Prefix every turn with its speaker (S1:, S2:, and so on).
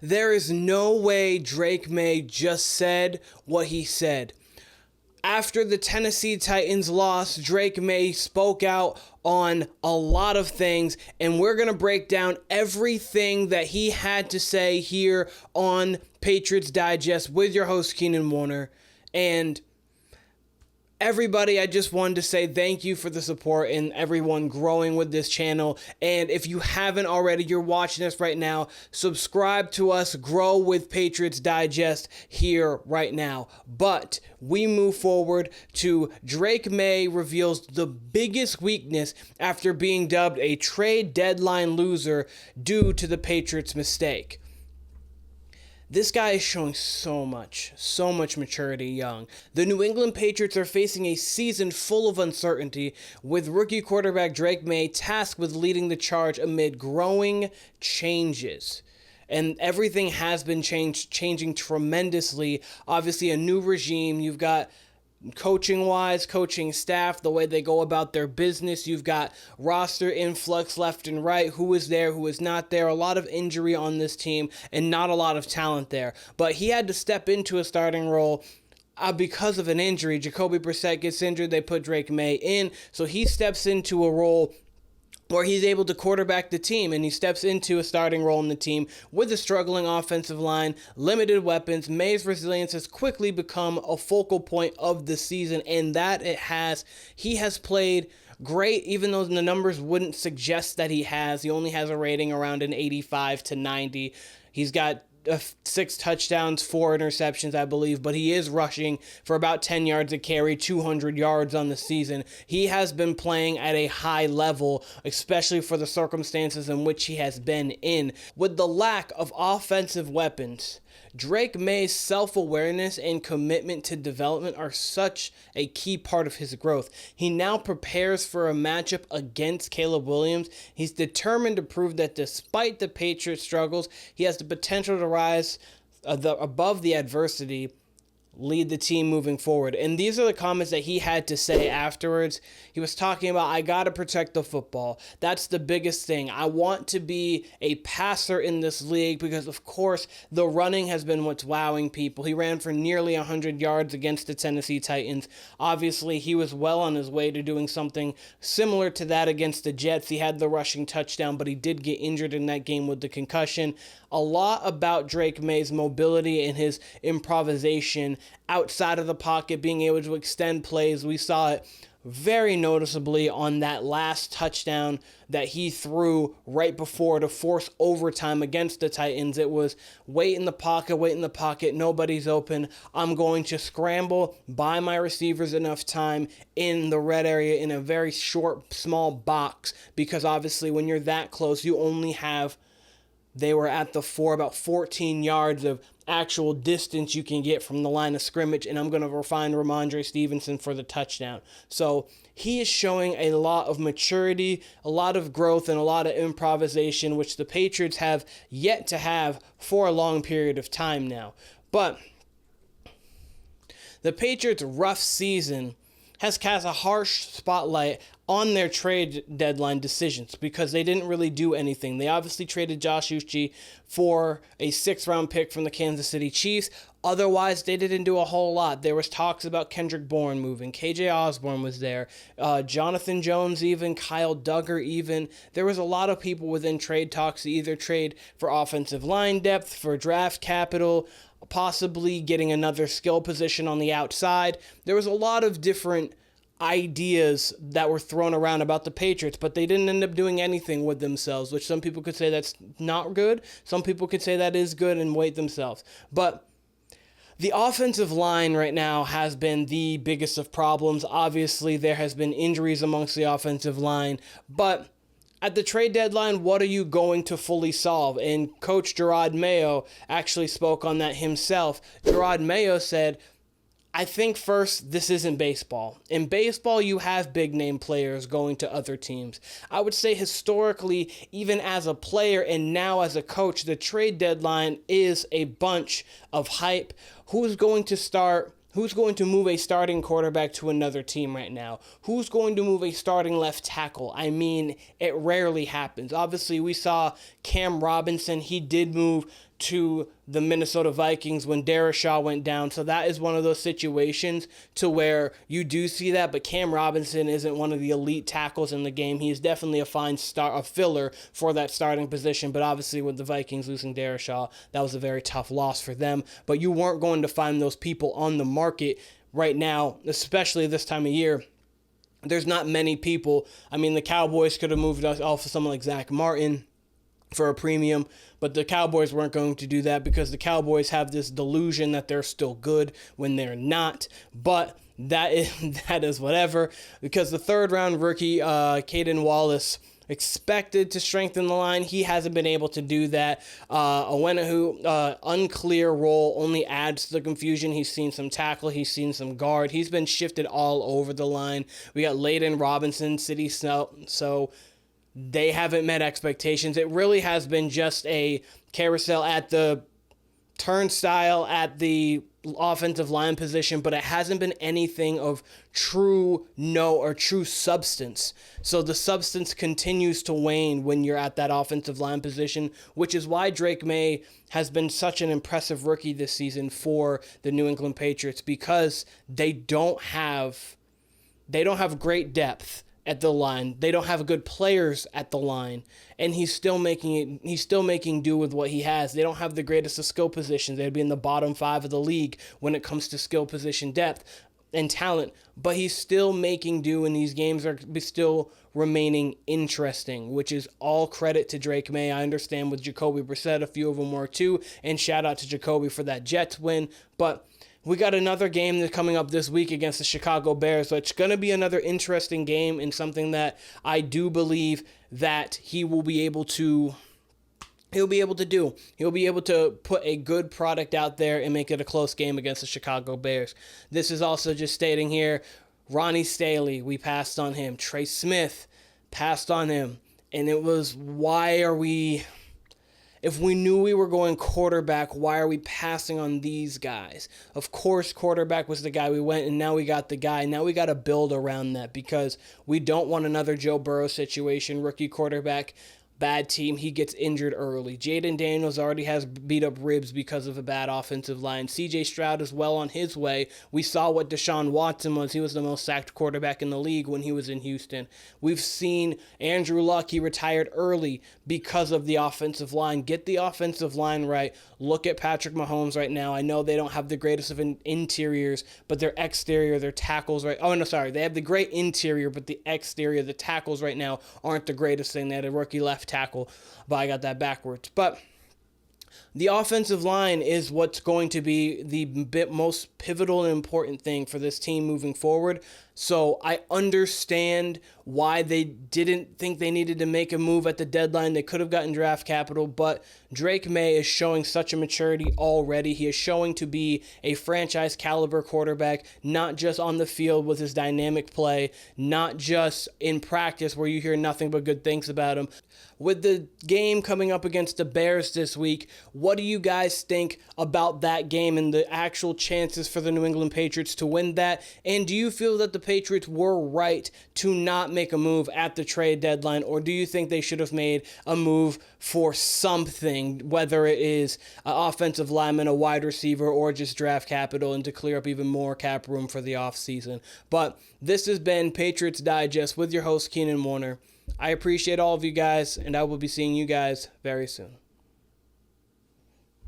S1: There is no way Drake Maye just said what he said. After the Tennessee Titans lost, Drake Maye spoke out on a lot of things, and we're going to break down everything that he had to say here on Patriots Digest with your host, Keenan Warner. And everybody, I just wanted to say thank you for the support and everyone growing with this channel. And if you haven't already, you're watching this right now, subscribe to us, grow with Patriots Digest here right now. But we move forward to Drake Maye reveals the biggest weakness after being dubbed a trade deadline loser due to the Patriots' mistake. This guy is showing so much maturity young. The New England Patriots are facing a season full of uncertainty, with rookie quarterback Drake Maye tasked with leading the charge amid growing changes. And everything has been changing tremendously. Obviously, a new regime. You've got coaching-wise, coaching staff, the way they go about their business. You've got roster influx left and right, who is there, who is not there, a lot of injury on this team, and not a lot of talent there. But he had to step into a starting role because of an injury. Jacoby Brissett gets injured, they put Drake Maye in, so he steps into a role where he's able to quarterback the team, and he steps into a starting role in the team with a struggling offensive line, limited weapons. Maye's resilience has quickly become a focal point of the season, and that it has. He has played great, even though the numbers wouldn't suggest that he has. He only has a rating around an 85 to 90. He's got 6 touchdowns, 4 interceptions, I believe, but he is rushing for about 10 yards a carry, 200 yards on the season. He has been playing at a high level, especially for the circumstances in which he has been in. With the lack of offensive weapons, Drake Maye's self-awareness and commitment to development are such a key part of his growth. He now prepares for a matchup against Caleb Williams. He's determined to prove that despite the Patriots' struggles, he has the potential to rise above the adversity, lead the team moving forward. And these are the comments that he had to say afterwards. He was talking about, I got to protect the football. That's the biggest thing. I want to be a passer in this league because, of course, the running has been what's wowing people. He ran for nearly 100 yards against the Tennessee Titans. Obviously, he was well on his way to doing something similar to that against the Jets. He had the rushing touchdown, but he did get injured in that game with the concussion. A lot about Drake Maye's mobility and his improvisation outside of the pocket, being able to extend plays. We saw it very noticeably on that last touchdown that he threw right before to force overtime against the Titans. It was wait in the pocket, nobody's open. I'm going to scramble, buy my receivers enough time in the red area in a very short, small box, because obviously when you're that close, you only have, they were at the 4, about 14 yards of actual distance you can get from the line of scrimmage, and I'm going to refine Rhamondre Stevenson for the touchdown. So he is showing a lot of maturity, a lot of growth, and a lot of improvisation, which the Patriots have yet to have for a long period of time now. But the Patriots' rough season has cast a harsh spotlight on their trade deadline decisions because they didn't really do anything. They obviously traded Josh Uche for a 6th-round pick from the Kansas City Chiefs. Otherwise, they didn't do a whole lot. There was talks about Kendrick Bourne moving. KJ Osborne was there. Jonathan Jones even. Kyle Duggar even. There was a lot of people within trade talks to either trade for offensive line depth, for draft capital, possibly getting another skill position on the outside. There was a lot of different ideas that were thrown around about the Patriots, but they didn't end up doing anything with themselves, which some people could say that's not good. Some people could say that is good and weight themselves. But the offensive line right now has been the biggest of problems. Obviously, there has been injuries amongst the offensive line, but at the trade deadline, what are you going to fully solve? And Coach Jarrod Mayo actually spoke on that himself. Jarrod Mayo said, I think first, this isn't baseball. In baseball, you have big-name players going to other teams. I would say historically, even as a player and now as a coach, the trade deadline is a bunch of hype. Who's going to move a starting quarterback to another team right now? Who's going to move a starting left tackle? I mean, it rarely happens. Obviously, we saw Cam Robinson. He did move to the Minnesota Vikings when Darrisaw went down. So that is one of those situations to where you do see that, but Cam Robinson isn't one of the elite tackles in the game. He is definitely a filler for that starting position, but obviously with the Vikings losing Darrisaw, that was a very tough loss for them. But you weren't going to find those people on the market right now, especially this time of year. There's not many people. I mean, the Cowboys could have moved us off of someone like Zach Martin for a premium, but the Cowboys weren't going to do that because the Cowboys have this delusion that they're still good when they're not. But that is whatever, because the third round rookie, Caden Wallace, expected to strengthen the line. He hasn't been able to do that. Owenahu, unclear role, only adds to the confusion. He's seen some tackle. He's seen some guard. He's been shifted all over the line. We got Layden Robinson, City so they haven't met expectations. It really has been just a carousel at the turnstile at the offensive line position, but it hasn't been anything of true substance. So the substance continues to wane when you're at that offensive line position, which is why Drake Maye has been such an impressive rookie this season for the New England Patriots, because they don't have great depth at the line. They don't have good players at the line, and he's still making do with what he has. They don't have the greatest of skill positions. They'd be in the bottom 5 of the league when it comes to skill position depth and talent, but he's still making do, and these games are still remaining interesting, which is all credit to Drake Maye. I understand with Jacoby Brissett, a few of them were too, and shout out to Jacoby for that Jets win, but we got another game that's coming up this week against the Chicago Bears, so it's going to be another interesting game, and something that I do believe that he'll be able to do. He'll be able to put a good product out there and make it a close game against the Chicago Bears. This is also just stating here, Ronnie Staley, we passed on him. Trey Smith, passed on him. And it was, if we knew we were going quarterback, why are we passing on these guys? Of course, quarterback was the guy we went, and now we got the guy. Now we got to build around that, because we don't want another Joe Burrow situation. Rookie quarterback, bad team, he gets injured early. Jaden Daniels already has beat up ribs because of a bad offensive line. CJ Stroud is well on his way. We saw what Deshaun Watson was. He was the most sacked quarterback in the league when he was in Houston. We've seen Andrew Luck, he retired early because of the offensive line. Get the offensive line right. Look at Patrick Mahomes right now. I know they don't have the greatest of interiors, but their exterior, their tackles right. Oh, no, sorry. They have the great interior, but the exterior, the tackles right now aren't the greatest thing. They had a rookie left tackle, but I got that backwards. But the offensive line is what's going to be the most pivotal and important thing for this team moving forward. So I understand why they didn't think they needed to make a move at the deadline. They could have gotten draft capital, but Drake Maye is showing such a maturity already. He is showing to be a franchise caliber quarterback, not just on the field with his dynamic play, not just in practice where you hear nothing but good things about him. With the game coming up against the Bears this week, what do you guys think about that game and the actual chances for the New England Patriots to win that? And do you feel that the Patriots were right to not make a move at the trade deadline, or do you think they should have made a move for something, whether it is an offensive lineman, a wide receiver, or just draft capital, and to clear up even more cap room for the offseason? But this has been Patriots Digest with your host, Keenan Warner. I appreciate all of you guys, and I will be seeing you guys very soon.